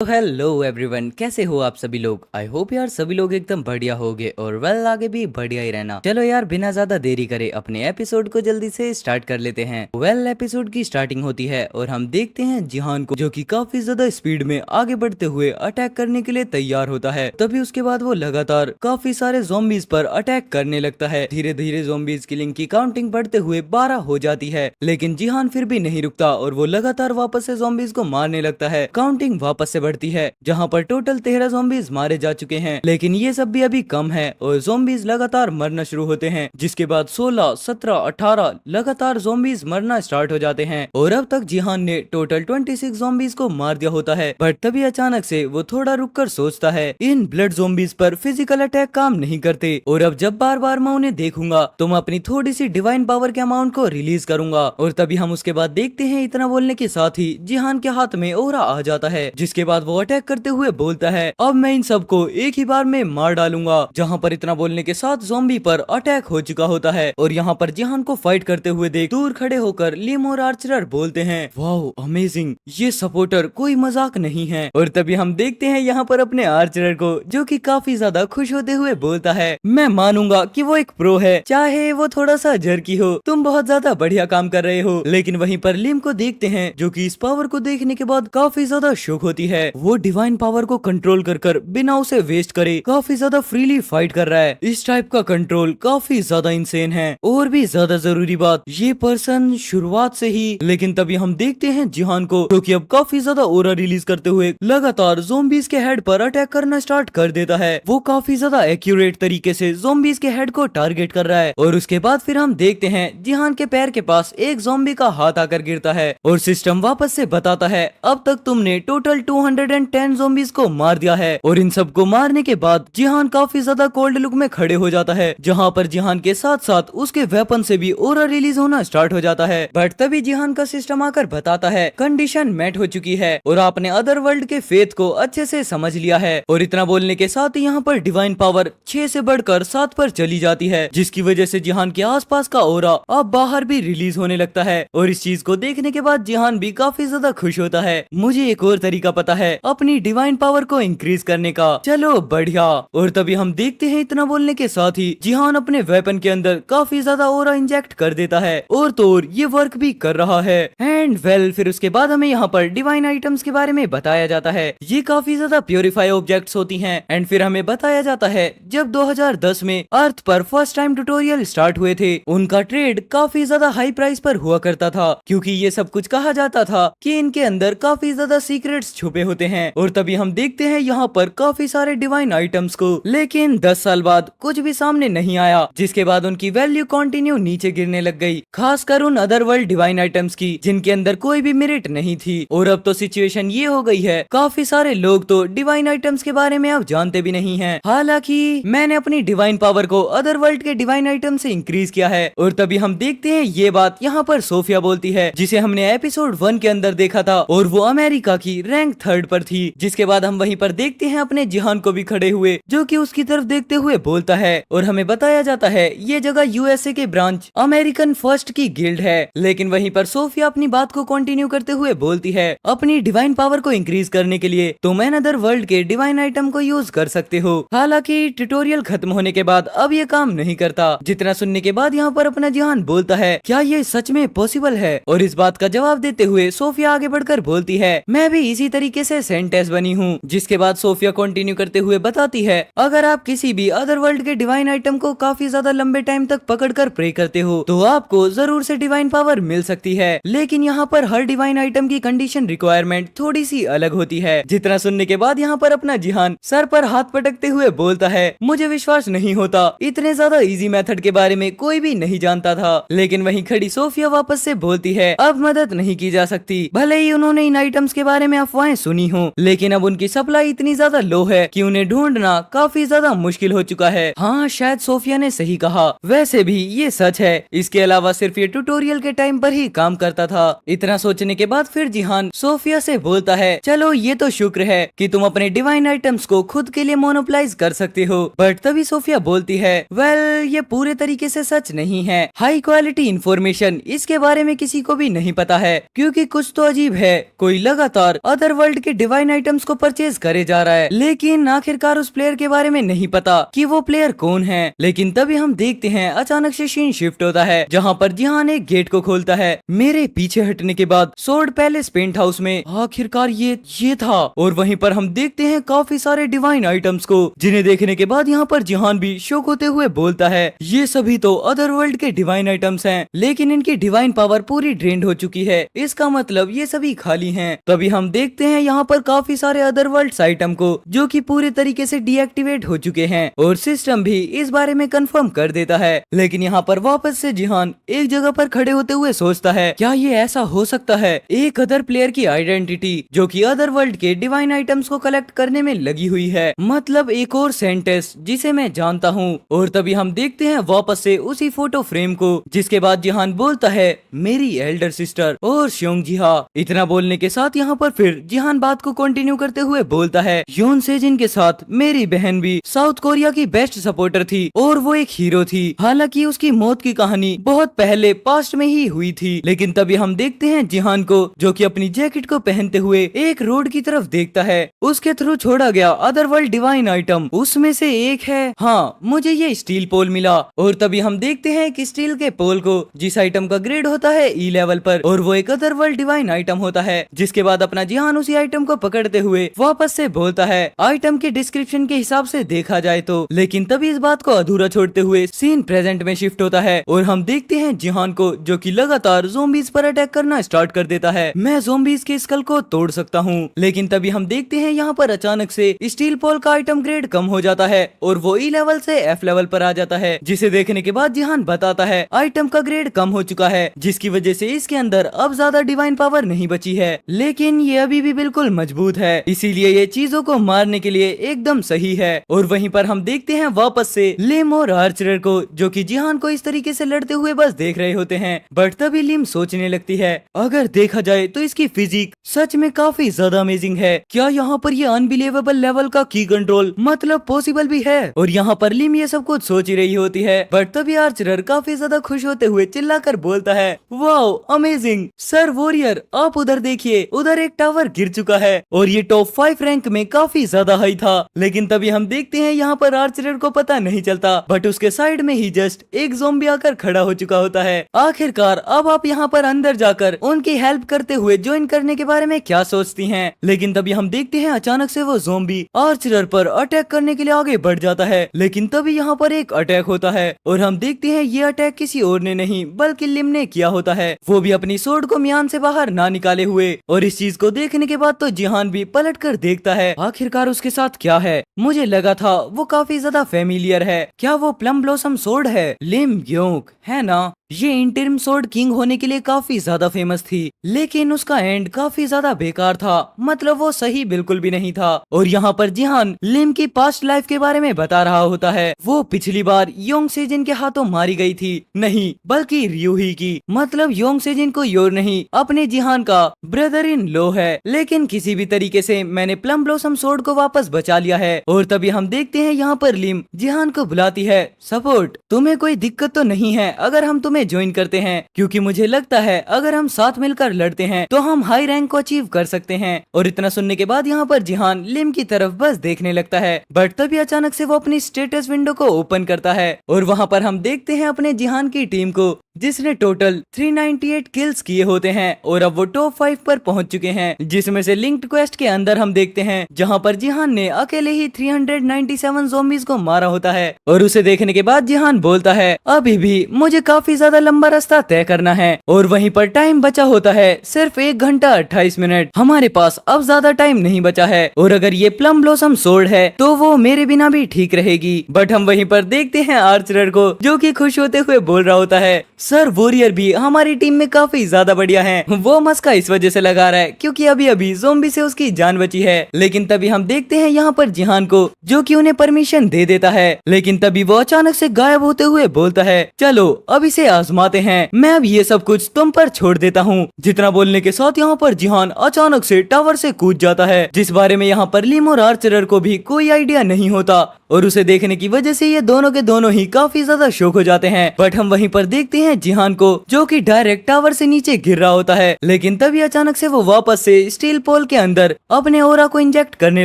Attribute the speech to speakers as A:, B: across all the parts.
A: तो hello everyone, कैसे हो आप सभी लोग। आई होप यार सभी लोग एकदम बढ़िया होगे और वेल आगे भी बढ़िया ही रहना। चलो यार बिना ज्यादा देरी करे अपने एपिसोड को जल्दी से स्टार्ट कर लेते हैं। एपिसोड की स्टार्टिंग होती है और हम देखते हैं जिहान को जो कि काफी ज्यादा स्पीड में आगे बढ़ते हुए अटैक करने के लिए तैयार होता है। तभी उसके बाद वो लगातार काफी सारे ज़ॉम्बीज पर अटैक करने लगता है। धीरे धीरे ज़ॉम्बीज किलिंग की काउंटिंग बढ़ते हुए 12 हो जाती है, लेकिन जिहान फिर भी नहीं रुकता और वो लगातार वापस से ज़ॉम्बीज को मारने लगता है। काउंटिंग वापस से बढ़ती है जहां पर टोटल 13 ज़ॉम्बीज मारे जा चुके हैं, लेकिन ये सब भी अभी कम है और ज़ॉम्बीज लगातार मरना शुरू होते हैं। जिसके बाद 16, 17, 18 लगातार ज़ॉम्बीज मरना स्टार्ट हो जाते हैं और अब तक जिहान ने टोटल 26 ज़ॉम्बीज को मार दिया होता है। बट तभी अचानक से वो थोड़ा रुककर सोचता है इन ब्लड ज़ॉम्बीज पर फिजिकल अटैक काम नहीं करते और अब जब बार बार मैं उन्हें देखूंगा तो मैं अपनी थोड़ी सी डिवाइन पावर के अमाउंट को रिलीज करूंगा। और तभी हम उसके बाद देखते हैं इतना बोलने के साथ ही जिहान के हाथ में ओरा आ जाता है, जिसके बाद वो अटैक करते हुए बोलता है अब मैं इन सबको एक ही बार में मार डालूंगा। जहां पर इतना बोलने के साथ ज़ॉम्बी पर अटैक हो चुका होता है और यहाँ पर जिहान को फाइट करते हुए देख दूर खड़े होकर लिम और आर्चरर बोलते हैं वाओ अमेजिंग, ये सपोर्टर कोई मजाक नहीं है। और तभी हम देखते हैं यहाँ पर अपने आर्चरर को जो कि काफी ज्यादा खुश होते हुए बोलता है मैं मानूंगा कि वो एक प्रो है, चाहे वो थोड़ा सा जर्की हो, तुम बहुत ज्यादा बढ़िया काम कर रहे हो। लेकिन वहीं पर लिम को देखते हैं जो कि इस पावर को देखने के बाद काफी ज्यादा शौक होती है। वो डिवाइन पावर को कंट्रोल कर बिना उसे वेस्ट करे काफी ज्यादा फ्रीली फाइट कर रहा है। इस टाइप का कंट्रोल काफी ज्यादा इंसेन है। और भी ज्यादा जरूरी बात, ये पर्सन शुरुआत से ही, लेकिन तभी हम देखते हैं जिहान को जो कि अब काफी ज्यादा ओरा रिलीज करते हुए लगातार ज़ॉम्बीज के हेड पर अटैक करना स्टार्ट कर देता है। वो काफी ज्यादा एक्यूरेट तरीके से ज़ॉम्बीज के हेड को टारगेट कर रहा है। और उसके बाद फिर हम देखते हैं जिहान के पैर के पास एक ज़ॉम्बी का हाथ आकर गिरता है और सिस्टम वापस से बताता है अब तक तुमने टोटल 210 ज़ॉम्बीज को मार दिया है। और इन सबको मारने के बाद जिहान काफी ज्यादा कोल्ड लुक में खड़े हो जाता है, जहां पर जिहान के साथ साथ उसके वेपन से भी ओरा रिलीज होना स्टार्ट हो जाता है। बट तभी जिहान का सिस्टम आकर बताता है कंडीशन मेट हो चुकी है और आपने अदर वर्ल्ड के फेथ को अच्छे से समझ लिया है। और इतना बोलने के साथ ही यहाँ पर डिवाइन पावर 6 से बढ़कर 7 पर चली जाती है, जिसकी वजह से जिहान के आसपास का ओरा अब बाहर भी रिलीज होने लगता है। और इस चीज को देखने के बाद जिहान भी काफी ज्यादा खुश होता है। मुझे एक और तरीका पता है अपनी डिवाइन पावर को इंक्रीज करने का, चलो बढ़िया। और तभी हम देखते हैं इतना बोलने के साथ ही जिहान अपने वेपन के अंदर काफी ज्यादा ओरा इंजेक्ट कर देता है और तो और ये वर्क भी कर रहा है। एंड वेल फिर उसके बाद हमें यहाँ पर डिवाइन आइटम्स के बारे में बताया जाता है। ये काफी ज्यादा प्योरीफाई ऑब्जेक्ट्स होती हैं। एंड फिर हमें बताया जाता है जब 2010 में अर्थ पर फर्स्ट टाइम ट्यूटोरियल स्टार्ट हुए थे, उनका ट्रेड काफी ज्यादा हाई प्राइस पर हुआ करता था, क्योंकि ये सब कुछ कहा जाता था कि इनके अंदर काफी ज्यादा सीक्रेट्स छुपे होते हैं। और तभी हम देखते हैं यहाँ पर काफी सारे डिवाइन आइटम्स को, लेकिन 10 साल बाद कुछ भी सामने नहीं आया, जिसके बाद उनकी वैल्यू कंटिन्यू नीचे गिरने लग गई, खासकर उन अदर वर्ल्ड डिवाइन आइटम्स की जिनके अंदर कोई भी मेरिट नहीं थी। और अब तो सिचुएशन ये हो गई है काफी सारे लोग तो डिवाइन आइटम्स के बारे में अब जानते भी नहीं हैं। हालांकि मैंने अपनी डिवाइन पावर को अदर वर्ल्ड के डिवाइन आइटम से इंक्रीज किया है। और तभी हम देखते हैं ये बात यहाँ पर सोफिया बोलती है, जिसे हमने एपिसोड 1 के अंदर देखा था और वो अमेरिका की रैंक 3rd पर थी। जिसके बाद हम वहीं पर देखते हैं अपने जिहान को भी खड़े हुए जो कि उसकी तरफ देखते हुए बोलता है और हमें बताया जाता है ये जगह यूएसए के ब्रांच अमेरिकन फर्स्ट की गिल्ड है। लेकिन वहीं पर सोफिया अपनी बात को कंटिन्यू करते हुए बोलती है अपनी डिवाइन पावर को इंक्रीज करने के लिए तुम अदर वर्ल्ड के डिवाइन आइटम को यूज कर सकते हो। हालांकि ट्यूटोरियल खत्म होने के बाद अब ये काम नहीं करता। जितना सुनने के बाद यहाँ पर अपना जिहान बोलता है क्या ये सच में पॉसिबल है। और इस बात का जवाब देते हुए सोफिया आगे बढ़कर बोलती है मैं भी इसी तरीके से सेंटेस बनी हूँ। जिसके बाद सोफिया कंटिन्यू करते हुए बताती है अगर आप किसी भी अदर वर्ल्ड के डिवाइन आइटम को काफी ज्यादा लंबे टाइम तक पकड़कर प्रे करते हो तो आपको जरूर से डिवाइन पावर मिल सकती है, लेकिन यहाँ पर हर डिवाइन आइटम की कंडीशन रिक्वायरमेंट थोड़ी सी अलग होती है। जितना सुनने के बाद यहाँ पर अपना जिहान सर पर हाथ पटकते हुए बोलता है मुझे विश्वास नहीं होता, इतने ज्यादा इजी मेथड के बारे में कोई भी नहीं जानता था। लेकिन वहीं खड़ी सोफिया वापस से बोलती है अब मदद नहीं की जा सकती, भले ही उन्होंने इन आइटम्स के बारे में अफवाहें सुनी हो, लेकिन अब उनकी सप्लाई इतनी ज्यादा लो है कि उन्हें ढूंढना काफी ज्यादा मुश्किल हो चुका है। हाँ शायद सोफिया ने सही कहा, वैसे भी ये सच है। इसके अलावा सिर्फ ये ट्यूटोरियल के टाइम पर ही काम करता था। इतना सोचने के बाद फिर जिहान सोफिया से बोलता है चलो ये तो शुक्र है कि तुम अपने डिवाइन आइटम्स को खुद के लिए मोनोपलाइज कर सकते हो। बट तभी सोफिया बोलती है वेल ये पूरे तरीके से सच नहीं है, हाई क्वालिटी इंफॉर्मेशन इसके बारे में किसी को भी नहीं पता है, क्योंकि कुछ तो अजीब है, कोई लगातार अदर वर्ल्ड के डिवाइन आइटम्स को परचेज करे जा रहा है, लेकिन आखिरकार उस प्लेयर के बारे में नहीं पता कि वो प्लेयर कौन है। लेकिन तभी हम देखते हैं अचानक से सीन शिफ्ट होता है, जहाँ पर जिहान एक गेट को खोलता है। मेरे पीछे हटने के बाद सोर्ड पैलेस पेंट हाउस में आखिरकार ये था। और वहीं पर हम देखते हैं काफी सारे डिवाइन आइटम्स को, जिन्हें देखने के बाद यहाँ पर जिहान भी शौक होते हुए बोलता है, ये सभी तो अदर वर्ल्ड के डिवाइन आइटम्स हैं, लेकिन इनकी डिवाइन पावर पूरी ड्रेन्ड हो चुकी है, इसका मतलब ये सभी खाली हैं। तभी हम देखते हैं यहाँ पर काफी सारे अदर वर्ल्ड आइटम को, जो कि पूरे तरीके से डीएक्टिवेट हो चुके हैं, और सिस्टम भी इस बारे में कंफर्म कर देता है। लेकिन यहाँ पर वापस से जिहान एक जगह पर खड़े होते हुए सोचता है, क्या ये ऐसा हो सकता है, एक अदर प्लेयर की आइडेंटिटी जो कि अदर वर्ल्ड के डिवाइन आइटम्स को कलेक्ट करने में लगी हुई है, मतलब एक और सेंटेस जिसे मैं जानता हूँ। और तभी हम देखते हैं वापस से उसी फोटो फ्रेम को, जिसके बाद जिहान बोलता है, मेरी एल्डर सिस्टर और श्योंग जिहा। इतना बोलने के साथ यहाँ पर फिर जिहान बात को कंटिन्यू करते हुए बोलता है, योन सेजिन के साथ मेरी बहन भी साउथ कोरिया की बेस्ट सपोर्टर थी और वो एक हीरो थी। हालांकि उसकी मौत की कहानी बहुत पहले पास्ट में ही हुई थी। लेकिन तभी हम देखते हैं जिहान को, जो कि अपनी जैकेट को पहनते हुए एक रोड की तरफ देखता है। उसके थ्रू छोड़ा गया अदर वर्ल्ड डिवाइन आइटम उसमें से एक है। हाँ, मुझे ये स्टील पोल मिला। और तभी हम देखते हैं कि स्टील के पोल को, जिस आइटम का ग्रेड होता है ई लेवल पर, और वो एक अदर वर्ल्ड डिवाइन आइटम होता है। जिसके बाद अपना जिहान उसी आइटम को पकड़ते हुए वापस से बोलता है, आइटम के डिस्क्रिप्शन के हिसाब से देखा जाए तो। लेकिन तभी इस बात को अधूरा छोड़ते हुए सीन प्रेजेंट में शिफ्ट होता है, और हम देखते हैं जिहान को, जो कि लगातार ज़ोंबीज पर अटैक करना स्टार्ट कर देता है। मैं ज़ोंबीज के स्कल को तोड़ सकता हूँ। लेकिन तभी हम देखते हैं यहाँ पर अचानक से स्टील पोल का आइटम ग्रेड कम हो जाता है और वो ई लेवल से एफ लेवल पर आ जाता है, जिसे देखने के बाद जिहान बताता है आइटम का ग्रेड कम हो चुका है, जिसकी वजह से इसके अंदर अब ज्यादा डिवाइन पावर नहीं बची है, लेकिन ये अभी भी बिल्कुल मजबूत है, इसीलिए ये चीजों को मारने के लिए एकदम सही है। और वहीं पर हम देखते हैं वापस से लिम और आर्चर को, जो कि जिहान को इस तरीके से लड़ते हुए बस देख रहे होते हैं। बट तभी लिम सोचने लगती है, अगर देखा जाए तो इसकी फिजिक सच में काफी ज्यादा अमेजिंग है। क्या यहाँ पर ये अनबिलीवेबल लेवल का की कंट्रोल मतलब पॉसिबल भी है? और यहाँ पर लिम ये सब कुछ सोच ही रही होती है। बट तभी आर्चर काफी ज्यादा खुश होते हुए चिल्लाकर बोलता है, वाओ अमेजिंग सर वॉरियर, आप उधर देखिए, उधर एक टावर गिर चुका है और ये टॉप 5 रैंक में काफी ज्यादा हाई था। लेकिन तभी हम देखते हैं यहाँ पर आर्चर को पता नहीं चलता, बट उसके साइड में ही जस्ट एक ज़ोंबी आकर खड़ा हो चुका होता है। आखिरकार अब आप यहाँ पर अंदर जाकर उनकी हेल्प करते हुए ज्वाइन करने के बारे में क्या सोचती हैं? लेकिन तभी हम देखते हैं अचानक से वो ज़ोंबी आर्चर पर अटैक करने के लिए आगे बढ़ जाता है। लेकिन तभी यहाँ पर एक अटैक होता है और हम देखते हैं ये अटैक किसी और ने नहीं बल्कि लिम ने किया होता है, वो भी अपनी सोर्ड को म्यान से बाहर ना निकाले हुए। और इस चीज को देखने के बाद तो जिहान भी पलट कर देखता है आखिरकार उसके साथ क्या है। मुझे लगा था वो काफी ज्यादा फेमिलियर है, क्या वो प्लम ब्लॉसम सोर्ड है? लिम ग्योंग है ना? ये इंटरिम सोर्ड किंग होने के लिए काफी ज्यादा फेमस थी, लेकिन उसका एंड काफी ज्यादा बेकार था, मतलब वो सही बिल्कुल भी नहीं था। और यहाँ पर जिहान लिम की पास्ट लाइफ के बारे में बता रहा होता है। वो पिछली बार योंग सेजिन के हाथों मारी गई थी, नहीं बल्कि रियूही की, मतलब योंग सेजिन को योर नहीं अपने जिहान का ब्रदर इन लो है। लेकिन किसी भी तरीके से मैंने प्लम ब्लॉसम सोर्ड को वापस बचा लिया है। और तभी हम देखते हैं यहाँ पर लिम जिहान को बुलाती है, सपोर्ट तुम्हें कोई दिक्कत तो नहीं है अगर हम तुम्हें ज्वाइन करते हैं? क्योंकि मुझे लगता है अगर हम साथ मिलकर लड़ते हैं तो हम हाई रैंक को अचीव कर सकते हैं। और इतना सुनने के बाद यहाँ पर जिहान लिम की तरफ बस देखने लगता है, बट तभी अचानक से वो अपनी स्टेटस विंडो को ओपन करता है और वहाँ पर हम देखते हैं अपने जिहान की टीम को, जिसने टोटल 398 किल्स किए होते हैं और अब वो टॉप 5 पर पहुंच चुके हैं। जिसमें से लिंक्ड क्वेस्ट के अंदर हम देखते हैं जहां पर जिहान ने अकेले ही 397 ज़ोंबीज को मारा होता है। और उसे देखने के बाद जिहान बोलता है, अभी भी मुझे काफी ज्यादा लंबा रास्ता तय करना है। और वहीं पर टाइम बचा होता है सिर्फ 1 घंटा 28 मिनट। हमारे पास अब ज्यादा टाइम नहीं बचा है और अगर ये प्लम ब्लॉसम सोर्ड है तो वो मेरे बिना भी ठीक रहेगी। बट हम वहीं पर देखते हैं आर्चर को, जो कि खुश होते हुए बोल रहा होता है, सर वॉरियर भी हमारी टीम में काफी ज्यादा बढ़िया हैं। वो मस्का इस वजह से लगा रहा है क्योंकि अभी अभी ज़ोंबी से उसकी जान बची है। लेकिन तभी हम देखते हैं यहाँ पर जिहान को, जो कि उन्हें परमिशन दे देता है। लेकिन तभी वो अचानक से गायब होते हुए बोलता है, चलो अब इसे आजमाते हैं, मैं अब ये सब कुछ तुम पर छोड़ देता हूँ। जितना बोलने के साथ यहाँ पर जिहान अचानक से टावर से कूद जाता है, जिस बारे में यहाँ पर लिम और आर्चर को भी कोई आइडिया नहीं होता। और उसे देखने की वजह से ये दोनों के दोनों ही काफी ज्यादा शॉक हो जाते हैं। बट हम वहीं पर देखते हैं जिहान को, जो कि डायरेक्ट टावर से नीचे गिर रहा होता है। लेकिन तभी अचानक से वो वापस से स्टील पोल बॉल के अंदर अपने ओरा को इंजेक्ट करने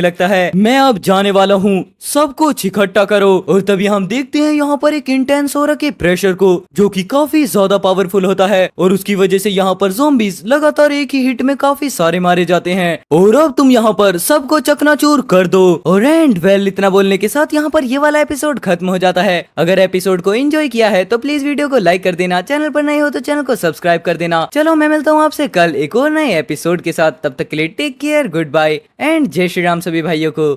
A: लगता है। मैं अब जाने वाला हूँ, सब कुछ इकट्ठा करो। और तभी हम देखते हैं यहाँ पर एक इंटेंस ओरा के प्रेशर को, जो कि काफी ज्यादा पावरफुल होता है और उसकी वजह से यहाँ पर ज़ॉम्बीज़ लगातार एक ही हिट में काफी सारे मारे जाते हैं। और अब तुम यहाँ पर सबको चकनाचूर कर दो। और एंड वेल इतना बोलने के साथ यहाँ पर ये वाला एपिसोड खत्म हो जाता है। अगर एपिसोड को एंजॉय किया है तो प्लीज वीडियो को लाइक कर देना, चैनल पर नए हो तो चैनल को सब्सक्राइब कर देना। चलो मैं मिलता हूँ आपसे कल एक और नए एपिसोड के साथ, तब तक के लिए take care, good bye and जय श्री राम सभी भाइयों को।